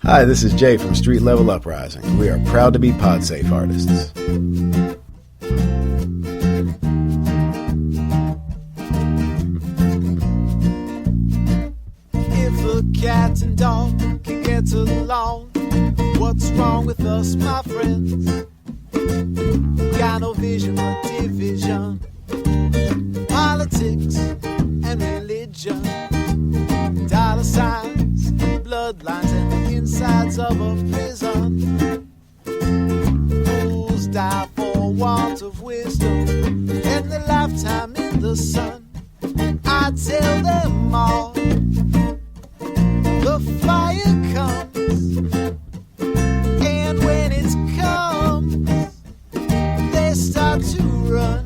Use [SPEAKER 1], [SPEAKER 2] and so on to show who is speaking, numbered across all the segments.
[SPEAKER 1] Hi, this is Jay from StreetLevel Uprising. We are proud to be pod-safe artists.
[SPEAKER 2] If a cat and dog can get along, what's wrong with us, my friends? Got no vision but division, politics and religion, dollar signs, bloodlines, and the insides of a prison. Fools die for want of wisdom and the lifetime in the sun. I tell them all, the fire comes, and when it comes, they start to run.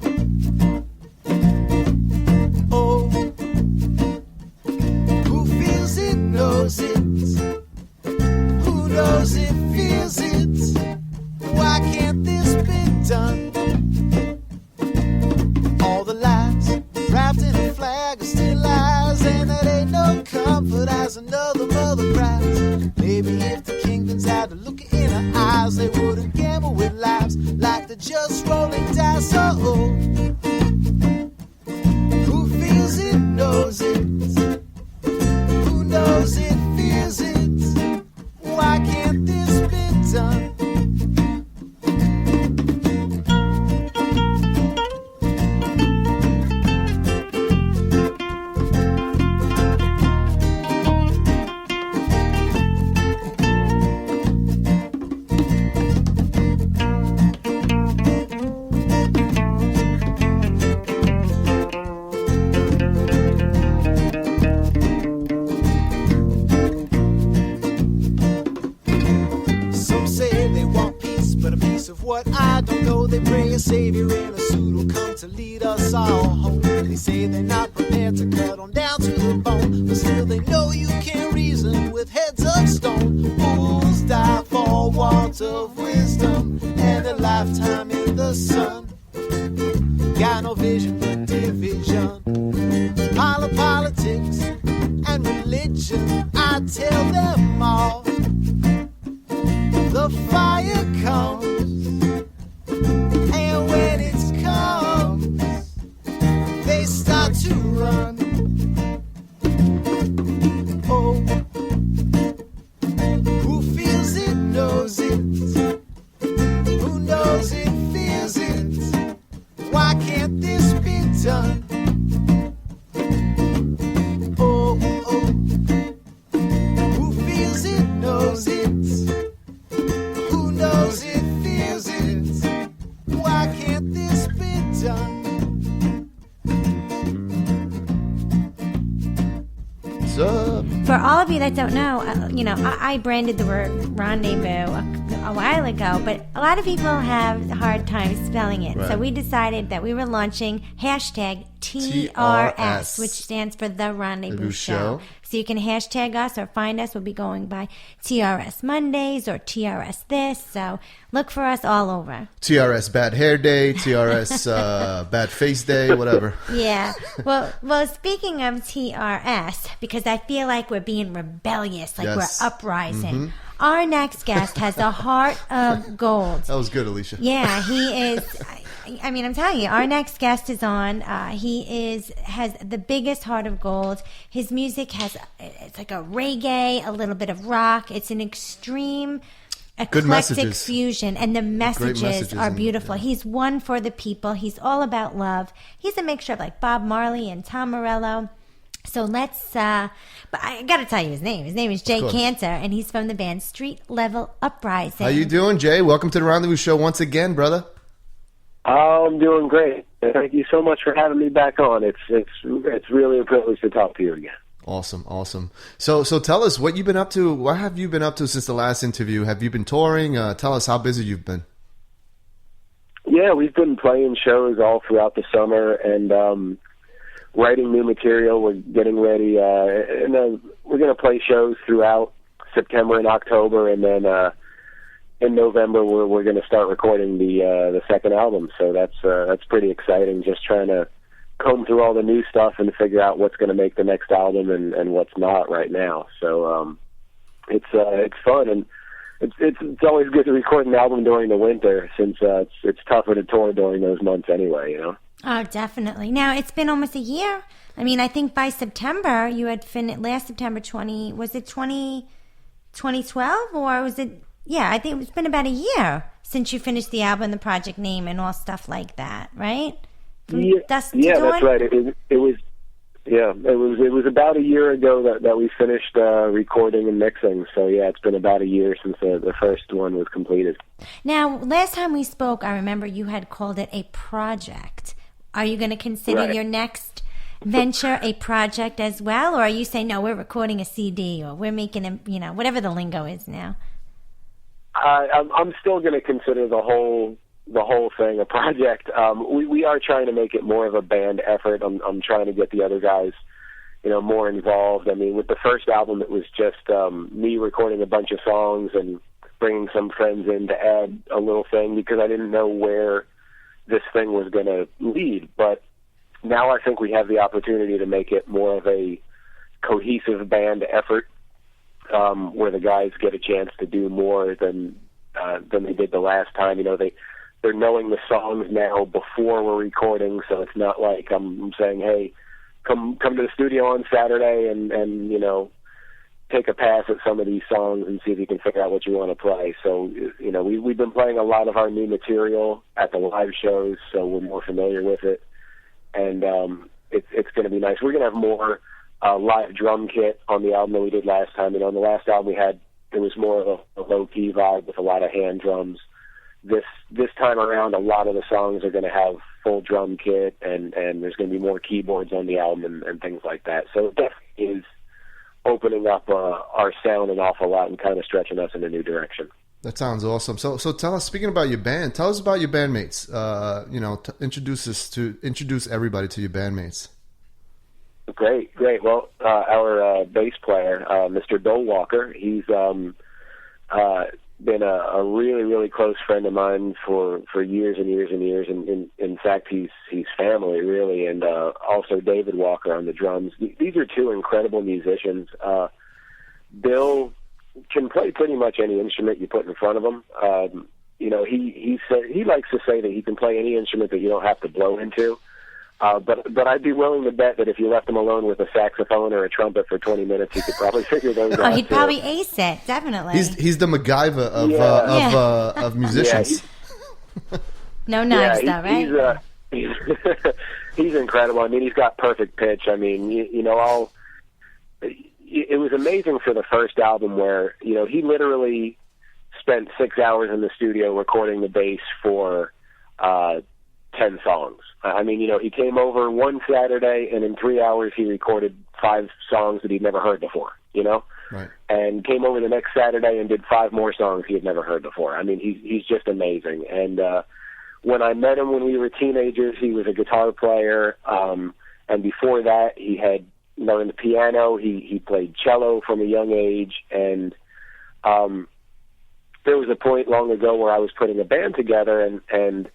[SPEAKER 2] Oh, who feels it knows it. Who knows it feels it. Why can't this be done? All the lies wrapped in a flag are still lies, and that ain't no comfort as another mother cries. Maybe if the kingdoms had a look in her eyes, they wouldn't gamble with lives like they're just rolling dice. Oh, who feels it knows it. Who knows it feels it. Why can't this be done? What I don't know, they pray a savior in a suit will come to lead us all home. They say they're not prepared to cut on down to the bone, but still they know you can't reason with heads of stone. Fools die for want of wisdom and a lifetime in the sun. Got no vision but division, politics and religion. I tell them all, the fire comes, and when it comes, they start to run. Oh, who feels it knows it. Who knows it feels it. Why can't this be done? Oh, oh, who feels it knows it. Who knows it feels it. Why can't this be done?
[SPEAKER 3] For all of you that don't know, I branded the word rendezvous a while ago, but a lot of people have a hard time spelling it. Right. So we decided that we were launching hashtag TRS, which stands for The Rendezvous Show. So you can hashtag us or find us. We'll be going by TRS Mondays or TRS this. So look for us all over.
[SPEAKER 4] TRS Bad Hair Day, TRS Bad Face Day, whatever.
[SPEAKER 3] Yeah. Well, speaking of TRS, because I feel like we're being rebellious, like we're uprising. Mm-hmm. Our next guest has a heart of gold.
[SPEAKER 4] That was good, Alicia.
[SPEAKER 3] Yeah, he is. I mean, I'm telling you, our next guest is on. He has the biggest heart of gold. His music it's like a reggae, a little bit of rock. It's an extreme eclectic fusion, and the messages are beautiful. Yeah. He's one for the people. He's all about love. He's a mixture of like Bob Marley and Tom Morello. So let's, but I got to tell you his name. His name is Jay Canter, and he's from the band Streelevel Uprising.
[SPEAKER 4] How you doing, Jay? Welcome to the Rendezvous Show once again, brother.
[SPEAKER 5] Oh, I'm doing great. Thank you so much for having me back on. It's really a privilege to talk to you again.
[SPEAKER 4] Awesome. So tell us what you've been up to. What have you been up to since the last interview? Have you been touring? Tell us how busy you've been.
[SPEAKER 5] Yeah, we've been playing shows all throughout the summer and writing new material. We're getting ready, and then we're going to play shows throughout September and October, and then in November we're going to start recording the second album. So that's pretty exciting. Just trying to comb through all the new stuff and figure out what's going to make the next album and what's not right now. So it's fun, and it's always good to record an album during the winter, since it's tougher to tour during those months anyway, you know.
[SPEAKER 3] Oh, definitely. Now, it's been almost a year. I mean, I think by September, you had finished, last September 2012, or was it, yeah, I think it's been about a year since you finished the album, the project name, and all stuff like that, right? From Dusk to Dawn?
[SPEAKER 5] That's right. It was about a year ago that we finished recording and mixing. So yeah, it's been about a year since the first one was completed.
[SPEAKER 3] Now, last time we spoke, I remember you had called it a project. Are you going to consider your next venture a project as well, or are you saying no, we're recording a CD, or we're making a, whatever the lingo is now?
[SPEAKER 5] I'm still going to consider the whole thing a project. We are trying to make it more of a band effort. I'm trying to get the other guys, more involved. I mean, with the first album, it was just me recording a bunch of songs and bringing some friends in to add a little thing, because I didn't know where this thing was going to lead. But now I think we have the opportunity to make it more of a cohesive band effort, where the guys get a chance to do more than they did the last time. They're knowing the songs now before we're recording, so it's not like I'm saying, hey, come to the studio on Saturday and take a pass at some of these songs and see if you can figure out what you want to play. So, we've been playing a lot of our new material at the live shows, so we're more familiar with it. And it's going to be nice. We're going to have more live drum kit on the album than we did last time. On the last album it was more of a low-key vibe with a lot of hand drums. This time around, a lot of the songs are going to have full drum kit, and there's going to be more keyboards on the album and things like that. So it definitely is opening up our sound an awful lot and kind of stretching us in a new direction.
[SPEAKER 4] That sounds awesome. So tell us, speaking about your band, tell us about your bandmates. Introduce everybody to your bandmates.
[SPEAKER 5] Great. Well, our bass player, Mr. Dole Walker, he's been a really, really close friend of mine for years and years and years. And in fact, he's family, really. And also David Walker on the drums. These are two incredible musicians. Bill can play pretty much any instrument you put in front of him. He likes to say that he can play any instrument that you don't have to blow into. But I'd be willing to bet that if you left him alone with a saxophone or a trumpet for 20 minutes, he could probably figure those out.
[SPEAKER 3] Oh, he'd probably ace it, definitely.
[SPEAKER 4] He's the MacGyver of musicians.
[SPEAKER 3] No knives, though, right?
[SPEAKER 5] He's incredible. I mean, he's got perfect pitch. I mean, it was amazing for the first album where, he literally spent 6 hours in the studio recording the bass for 10 songs. I mean, he came over one Saturday, and in 3 hours he recorded 5 songs that he'd never heard before,
[SPEAKER 4] Right.
[SPEAKER 5] And came over the next Saturday and did 5 more songs he had never heard before. I mean, he's just amazing. And when I met him when we were teenagers, he was a guitar player, and before that he had learned piano. He played cello from a young age, and there was a point long ago where I was putting a band together, and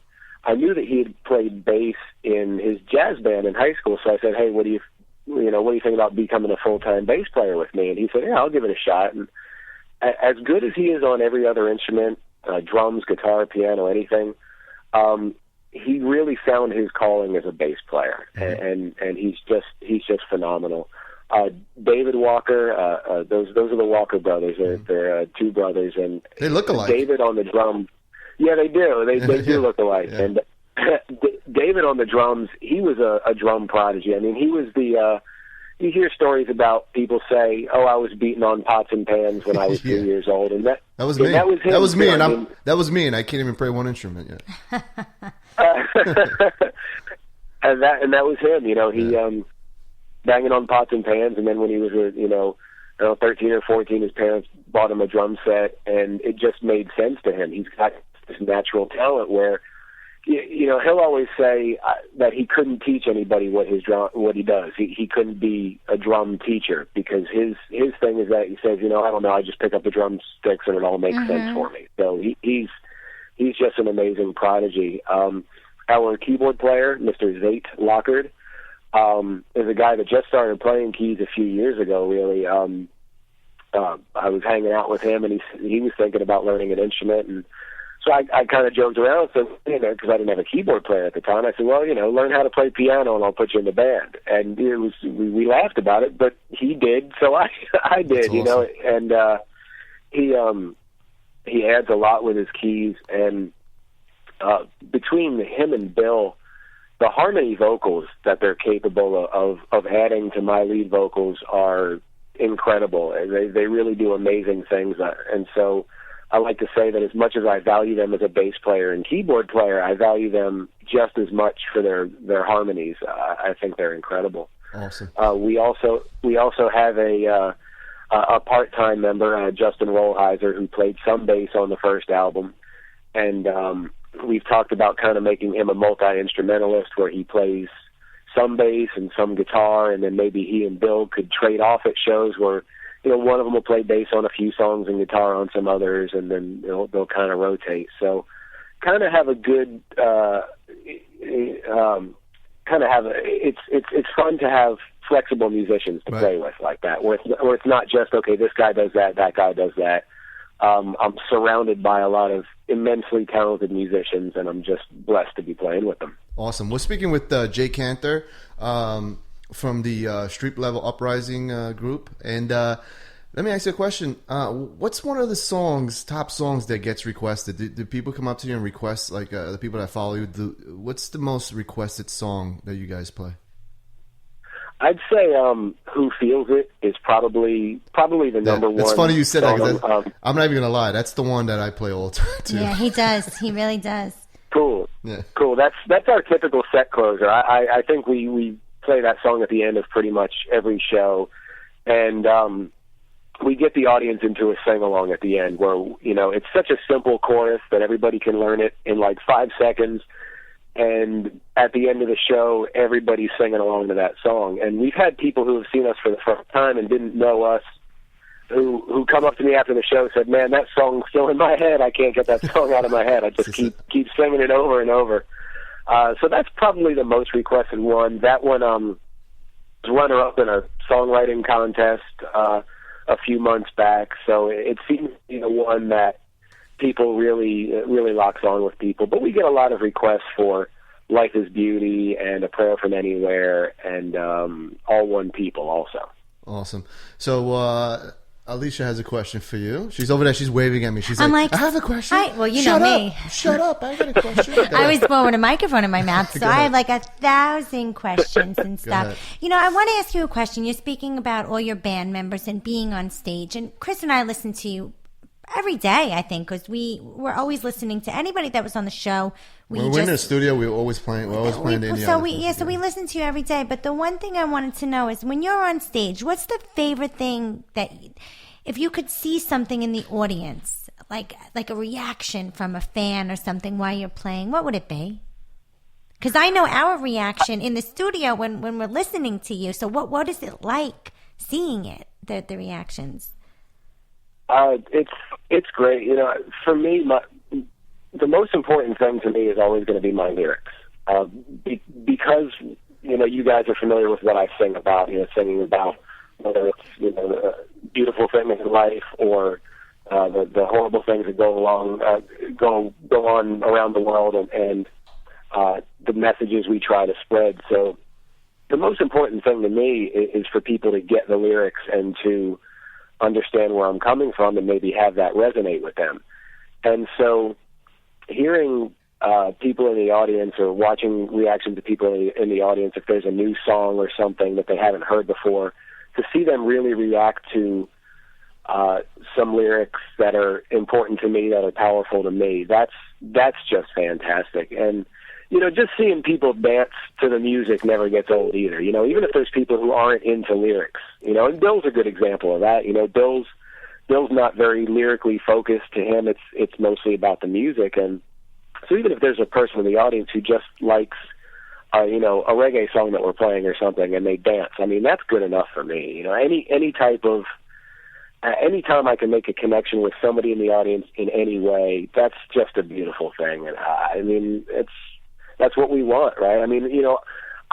[SPEAKER 5] I knew that he had played bass in his jazz band in high school. So I said, hey, what do you think about becoming a full-time bass player with me? And he said, yeah, I'll give it a shot. And as good as he is on every other instrument, drums, guitar, piano, anything, he really found his calling as a bass player. And he's just phenomenal. David Walker, those are the Walker brothers. They're 2 brothers, and
[SPEAKER 4] they look alike.
[SPEAKER 5] David on the drums. Yeah, they do. They do look alike. Yeah. And David on the drums, he was a drum prodigy. I mean, he was you hear stories about people say, "Oh, I was beating on pots and pans when I was 2 years old," and that was me. That was him.
[SPEAKER 4] That was me, that was me, and I can't even play one instrument yet.
[SPEAKER 5] and that was him. He banging on pots and pans, and then when he was 13 or 14, his parents bought him a drum set, and it just made sense to him. He's got this natural talent where, he'll always say that he couldn't teach anybody what he does. He couldn't be a drum teacher, because his thing is that he says, I don't know, I just pick up the drumsticks and it all makes sense for me. So he's just an amazing prodigy. Our keyboard player, Mr. Zate Lockard, is a guy that just started playing keys a few years ago, really. I was hanging out with him, and he was thinking about learning an instrument, and so I kind of joked around, so, because I didn't have a keyboard player at the time. I said, well, learn how to play piano, and I'll put you in the band. And we laughed about it, but he did, so I did,
[SPEAKER 4] awesome.
[SPEAKER 5] And he adds a lot with his keys, and between him and Bill, the harmony vocals that they're capable of adding to my lead vocals are incredible. They really do amazing things, and so I like to say that as much as I value them as a bass player and keyboard player, I value them just as much for their harmonies. I think they're incredible.
[SPEAKER 4] Awesome.
[SPEAKER 5] We also have a part-time member, Justin Rollheiser, who played some bass on the first album, and we've talked about kind of making him a multi-instrumentalist where he plays some bass and some guitar, and then maybe he and Bill could trade off at shows where, one of them will play bass on a few songs and guitar on some others, and then they'll kind of rotate. So kind of have a good, it's fun to have flexible musicians to play with like that, where it's not just, okay, this guy does that guy does that. I'm surrounded by a lot of immensely talented musicians, and I'm just blessed to be playing with them.
[SPEAKER 4] Awesome. We're speaking with Jay Canter from the StreetLevel Uprising group. And let me ask you a question. What's one of the top songs that gets requested? Do people come up to you and request, like the people that follow you? What's the most requested song that you guys play?
[SPEAKER 5] I'd say "Who Feels It" is probably the number one.
[SPEAKER 4] It's funny you said
[SPEAKER 5] song.
[SPEAKER 4] that, 'cause I'm not even gonna lie. That's the one that I play all the time too.
[SPEAKER 3] Yeah, he does. He really does.
[SPEAKER 5] Cool.
[SPEAKER 4] Yeah.
[SPEAKER 5] Cool. That's our typical set closer. I think we play that song at the end of pretty much every show, and we get the audience into a sing along at the end where it's such a simple chorus that everybody can learn it in like 5 seconds. And at the end of the show, everybody's singing along to that song. And we've had people who have seen us for the first time and didn't know us, who come up to me after the show and said, "Man, that song's still in my head. I can't get that song out of my head. I just keep singing it over and over." So that's probably the most requested one. That one was runner-up in a songwriting contest a few months back. So it seems to be the one that people really locks on with people. But we get a lot of requests for "Life is Beauty" and "A Prayer from Anywhere" and "All One People" also.
[SPEAKER 4] Awesome. So Alicia has a question for you. She's over there. She's waving at me. She's
[SPEAKER 3] I'm
[SPEAKER 4] like,
[SPEAKER 3] like,
[SPEAKER 4] "I have a question."
[SPEAKER 3] well, you know me.
[SPEAKER 4] Shut up. I got a question.
[SPEAKER 3] I was born with a microphone in my mouth, so I have like 1,000 questions and stuff.
[SPEAKER 4] ahead.
[SPEAKER 3] I want to ask you a question. You're speaking about all your band members and being on stage, and Chris and I listen to you every day, I think, because we're always listening to anybody that was on the show.
[SPEAKER 4] When we're in the studio, we're always playing the indie.
[SPEAKER 3] So we listen to you every day. But the one thing I wanted to know is, when you're on stage, what's the favorite thing that, if you could see something in the audience, like a reaction from a fan or something while you're playing, what would it be? Because I know our reaction in the studio when we're listening to you. So what is it like seeing it, the reactions?
[SPEAKER 5] It's great. For me, the most important thing to me is always going to be my lyrics, because you guys are familiar with what I sing about. Singing about whether it's the beautiful things in life or the horrible things that go on around the world, and the messages we try to spread. So the most important thing to me is for people to get the lyrics and to understand where I'm coming from and maybe have that resonate with them. And so hearing people in the audience or watching reactions to people in the audience, if there's a new song or something that they haven't heard before, to see them really react to some lyrics that are important to me, that are powerful to me, that's just fantastic. And just seeing people dance to the music never gets old either. Even if there's people who aren't into lyrics, and Bill's a good example of that. Bill's not very lyrically focused. To him, it's mostly about the music. And so even if there's a person in the audience who just likes, a reggae song that we're playing or something, and they dance, that's good enough for me. Any type of, anytime I can make a connection with somebody in the audience in any way, that's just a beautiful thing. And that's what we want, right?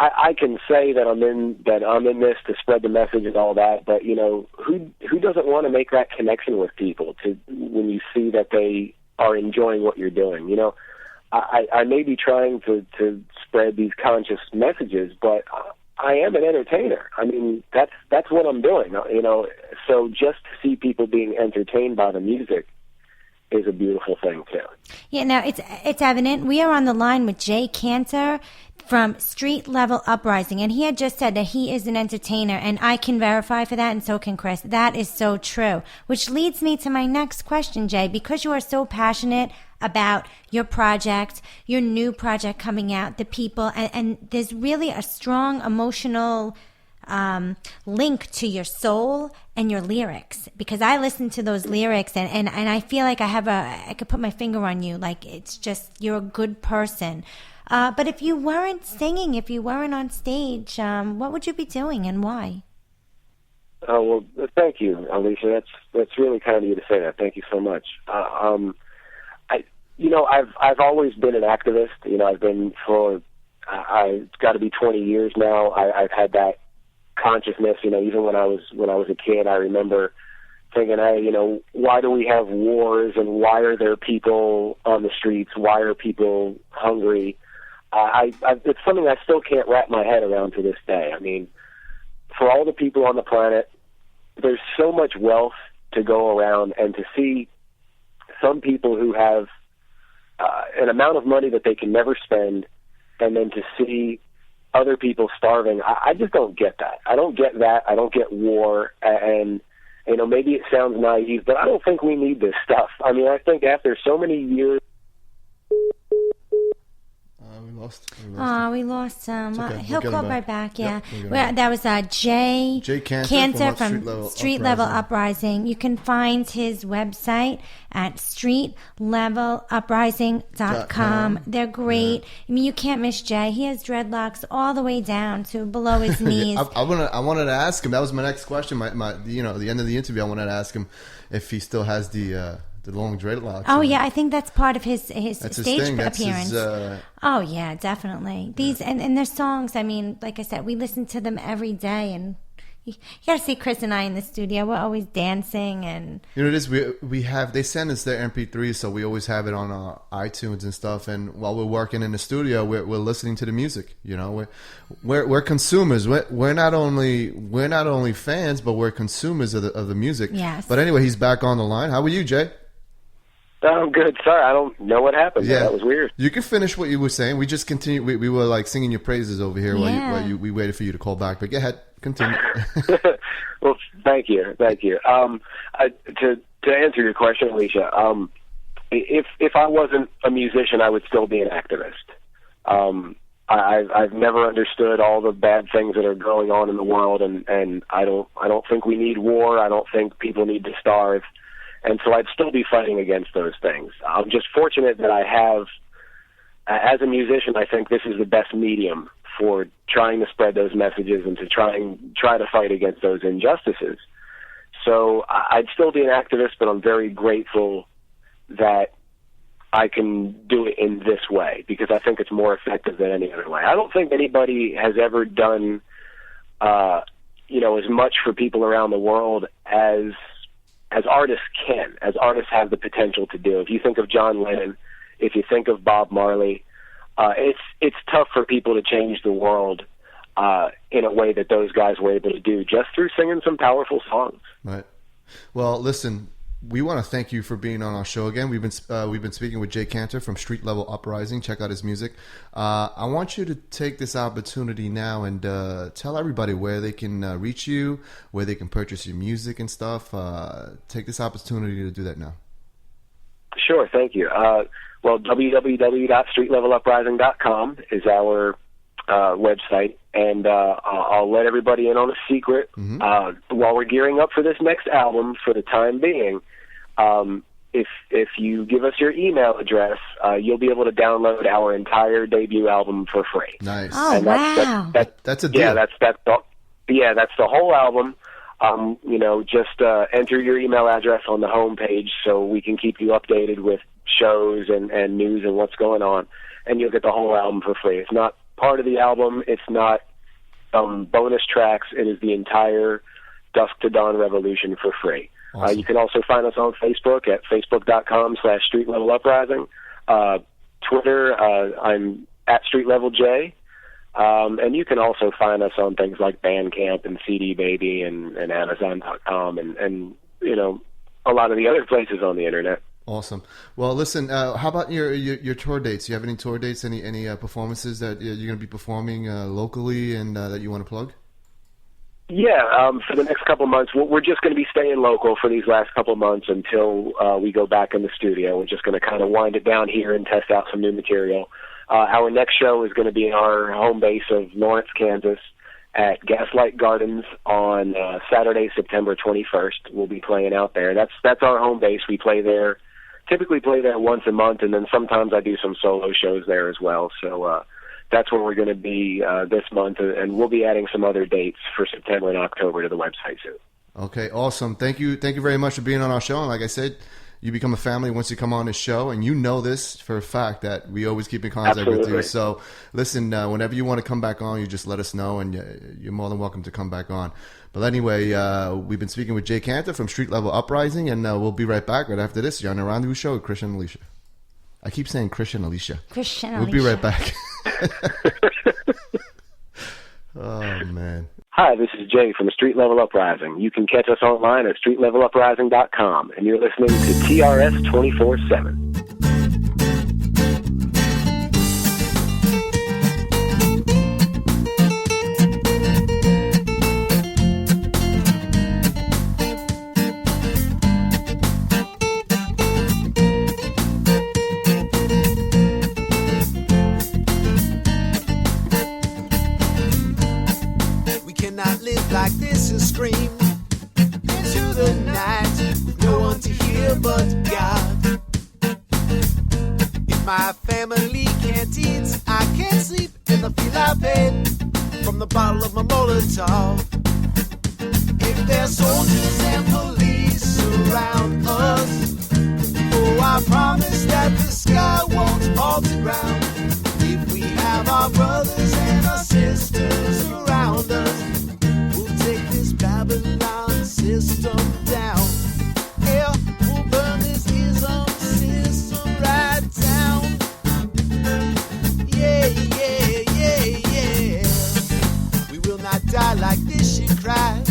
[SPEAKER 5] I can say that I'm in this to spread the message and all that, but who doesn't want to make that connection with people when you see that they are enjoying what you're doing? I may be trying to spread these conscious messages, but I am an entertainer. I mean, that's what I'm doing. So just to see people being entertained by the music is a beautiful thing too.
[SPEAKER 3] Yeah, now it's evident. We are on the line with Jay Canter from StreetLevel Uprising, and he had just said that he is an entertainer, and I can verify for that, and so can Chris. That is so true, which leads me to my next question, Jay. Because you are so passionate about your project, your new project coming out, the people, and there's really a strong emotional link to your soul and your lyrics, because I listen to those lyrics and I feel like I could put my finger on you, like it's just, you're a good person. But if you weren't singing, if you weren't on stage, what would you be doing and why?
[SPEAKER 5] Oh, well, thank you, Alicia. That's really kind of you to say that. Thank you so much. I've always been an activist. I've been it's got to be 20 years now. I've had that consciousness. Even when I was a kid, I remember thinking, hey, why do we have wars and why are there people on the streets? Why are people hungry? It's something I still can't wrap my head around to this day. I mean, for all the people on the planet, there's so much wealth to go around, and to see some people who have an amount of money that they can never spend, and then to see other people starving, I just don't get that. I don't get that. I don't get war, and maybe it sounds naive, but I don't think we need this stuff. I mean, I think after so many years.
[SPEAKER 3] We lost him.
[SPEAKER 4] Okay.
[SPEAKER 3] He'll call right back. Yeah,
[SPEAKER 4] Yep,
[SPEAKER 3] that was Jay
[SPEAKER 4] Canter
[SPEAKER 3] from StreetLevel Uprising. You can find his website at streetleveluprising.com. They're great. Yeah. I mean, you can't miss Jay. He has dreadlocks all the way down to below his knees.
[SPEAKER 4] I wanted to ask him. That was my next question. At the end of the interview, I wanted to ask him if he still has the long dreadlocks.
[SPEAKER 3] Oh yeah, I think that's part of his stage appearance. Oh yeah, definitely. These and their songs. I mean, like I said, we listen to them every day, and you got to see Chris and I in the studio. We're always dancing, and
[SPEAKER 4] it is. We have, they send us their MP3, so we always have it on our iTunes and stuff. And while we're working in the studio, we're listening to the music. We're consumers. We're not only fans, but we're consumers of the music.
[SPEAKER 3] Yes.
[SPEAKER 4] But anyway, he's back on the line. How are you, Jay?
[SPEAKER 5] I'm good. Sorry, I don't know what happened. Yeah, that was weird.
[SPEAKER 4] You can finish what you were saying. We just continued. We were like singing your praises over here while we waited for you to call back. But go ahead, continue.
[SPEAKER 5] Well, thank you. To answer your question, Alicia, if I wasn't a musician, I would still be an activist. I've never understood all the bad things that are going on in the world, and I don't think we need war. I don't think people need to starve. And so I'd still be fighting against those things. I'm just fortunate that I have, as a musician, I think this is the best medium for trying to spread those messages and to try to fight against those injustices. So I'd still be an activist, but I'm very grateful that I can do it in this way, because I think it's more effective than any other way. I don't think anybody has ever done, as much for people around the world as artists can, as artists have the potential to do. If you think of John Lennon, if you think of Bob Marley, it's tough for people to change the world in a way that those guys were able to do just through singing some powerful songs.
[SPEAKER 4] Right. Well, listen, we want to thank you for being on our show again. We've been speaking with Jay Canter from StreetLevel Uprising. Check out his music. I want you to take this opportunity now and tell everybody where they can reach you, where they can purchase your music and stuff. Take this opportunity to do that now.
[SPEAKER 5] Sure, thank you. www.streetleveluprising.com is our website, and I'll let everybody in on a secret. Mm-hmm. While we're gearing up for this next album, for the time being, if you give us your email address, you'll be able to download our entire debut album for free.
[SPEAKER 4] Nice.
[SPEAKER 3] Oh,
[SPEAKER 5] and
[SPEAKER 3] wow.
[SPEAKER 4] That's a deal.
[SPEAKER 5] Yeah, that's the whole album. Just enter your email address on the homepage so we can keep you updated with shows and news and what's going on, and you'll get the whole album for free. It's not part of the album. It's not bonus tracks. It is the entire Dusk to Dawn Revolution for free.
[SPEAKER 4] Awesome.
[SPEAKER 5] You can also find us on Facebook at facebook.com/StreetLevel Uprising. Twitter, I'm at StreetLevel Jay. And you can also find us on things like Bandcamp and CD Baby and Amazon.com and you know, a lot of the other places on the internet.
[SPEAKER 4] Awesome. Well, listen, how about your tour dates? Do you have any tour dates, any performances that you're going to be performing locally and that you want to plug?
[SPEAKER 5] Yeah, for the next couple months, we're just going to be staying local for these last couple months until we go back in the studio. We're just going to kind of wind it down here and test out some new material. Our next show is going to be in our home base of Lawrence, Kansas, at Gaslight Gardens on Saturday, September 21st. We'll be playing out there. That's our home base. We typically play there once a month, and then sometimes I do some solo shows there as well. So that's where we're going to be this month, and we'll be adding some other dates for September and October to the website soon.
[SPEAKER 4] Okay, awesome. Thank you very much for being on our show. And like I said, you become a family once you come on this show, and you know this for a fact that we always keep in contact with you. So listen, whenever you want to come back on, you just let us know, and you're more than welcome to come back on. But anyway, we've been speaking with Jay Canter from Streelevel Uprising, and we'll be right back right after this. You're on the Rendezvous Show with Christian and Alicia. I keep saying Christian Alicia.
[SPEAKER 3] Christian
[SPEAKER 4] We'll be right back. Oh, man.
[SPEAKER 5] Hi, this is Jay from Streelevel Uprising. You can catch us online at streetleveluprising.com, and you're listening to TRS 24/7.
[SPEAKER 2] Like this and scream into the night with no one to hear but God. If my family can't eat, I can't sleep, and I feel I paid from the bottle of my Molotov. If there's soldiers and police around us, oh, I promise that the sky won't fall to ground. If we have our brothers and our sisters around us, Babylon system down. Yeah, we'll burn this ism system right down. Yeah, yeah, yeah, yeah. We will not die like this, she cried.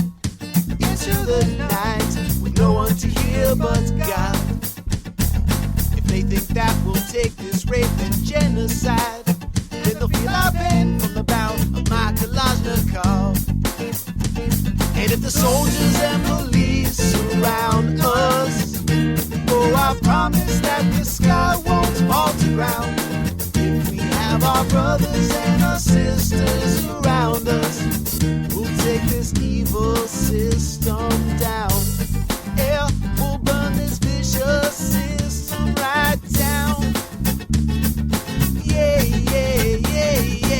[SPEAKER 2] Into the night with no one to hear but God. If they think that we'll take this rape and genocide, then they'll feel our pain from the bout of my Kalashnikov. And if the soldiers and police surround us, oh, I promise that the sky won't fall to ground. If we have our brothers and our sisters around us, we'll take this evil system down. Yeah, we'll burn this vicious system right down. Yeah, yeah, yeah, yeah.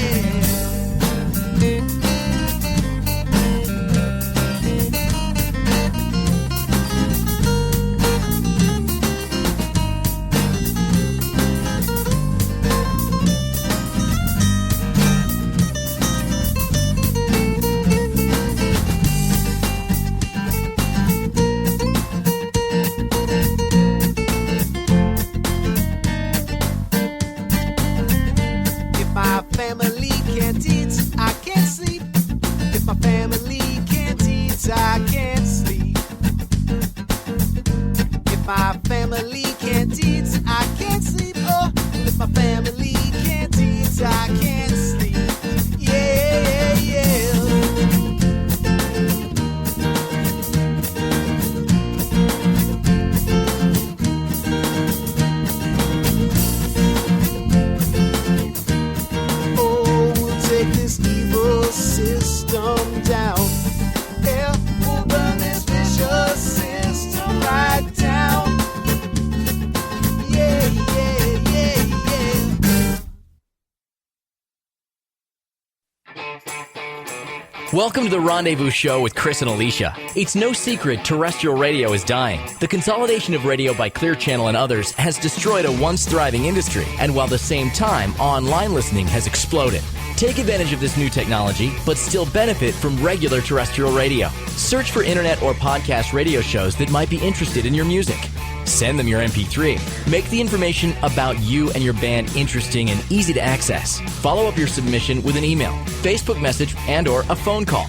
[SPEAKER 6] Welcome to the Rendezvous Show with Chris and Alicia. It's no secret terrestrial radio is dying. The consolidation of radio by Clear Channel and others has destroyed a once thriving industry, and while at the same time, online listening has exploded. Take advantage of this new technology, but still benefit from regular terrestrial radio. Search for internet or podcast radio shows that might be interested in your music. Send them your MP3. Make the information about you and your band interesting and easy to access. Follow up your submission with an email, Facebook message, and/or a phone call.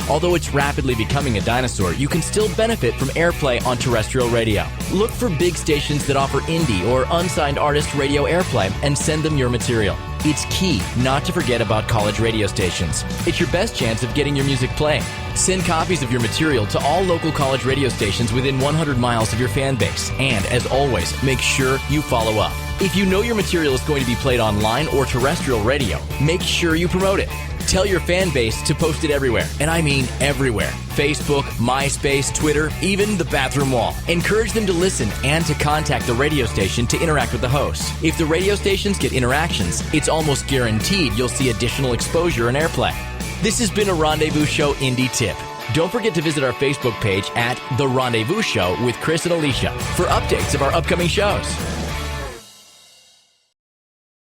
[SPEAKER 6] Although it's rapidly becoming a dinosaur, you can still benefit from airplay on terrestrial radio. Look for big stations that offer indie or unsigned artist radio airplay and send them your material. It's key not to forget about college radio stations. It's your best chance of getting your music played. Send copies of your material to all local college radio stations within 100 miles of your fan base. And, as always, make sure you follow up. If you know your material is going to be played online or terrestrial radio, make sure you promote it. Tell your fan base to post it everywhere, and I mean everywhere. Facebook, MySpace, Twitter, even the bathroom wall. Encourage them to listen and to contact the radio station to interact with the hosts. If the radio stations get interactions, it's almost guaranteed you'll see additional exposure and airplay. This has been a Rendezvous Show Indie Tip. Don't forget to visit our Facebook page at The Rendezvous Show with Chris and Alicia for updates of our upcoming shows.